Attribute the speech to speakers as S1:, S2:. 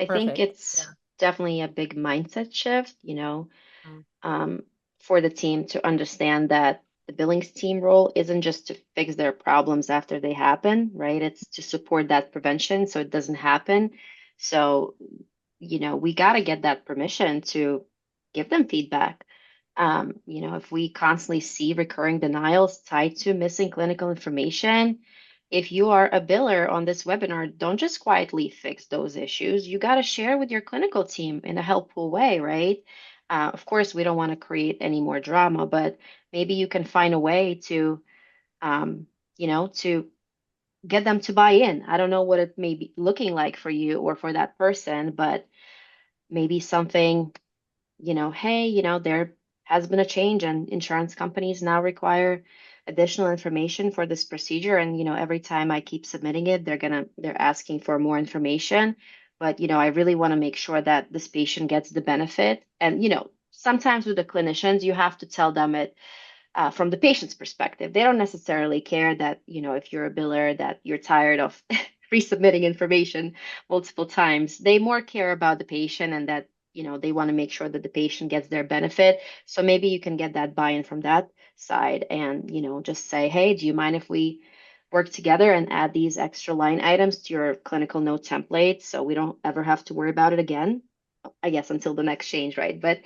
S1: I think
S2: Perfect.
S1: it's
S2: Yeah.
S1: definitely a big mindset shift,
S2: Mm.
S1: um, for the team to understand that the billings team role isn't just to fix their problems after they happen, right? It's to support that prevention so it doesn't happen. So, we got to get that permission to give them feedback. If we constantly see recurring denials tied to missing clinical information, if you are a biller on this webinar, don't just quietly fix those issues. You got to share with your clinical team in a helpful way, right? Of course, we don't want to create any more drama, but maybe you can find a way um, to get them to buy in. I don't know what it may be looking like for you or for that person, but maybe something, hey, there has been a change and insurance companies now require additional information for this procedure. And, every time I keep submitting it, they're asking for more information. But, I really want to make sure that this patient gets the benefit. And, sometimes with the clinicians, you have to tell them it from the patient's perspective. They don't necessarily care that, if you're a biller, that you're tired of resubmitting information multiple times. They more care about the patient and that, they want to make sure that the patient gets their benefit. So maybe you can get that buy-in from that side and, just say, hey, do you mind if we work together and add these extra line items to your clinical note template so we don't ever have to worry about it again? I guess until the next change, right? But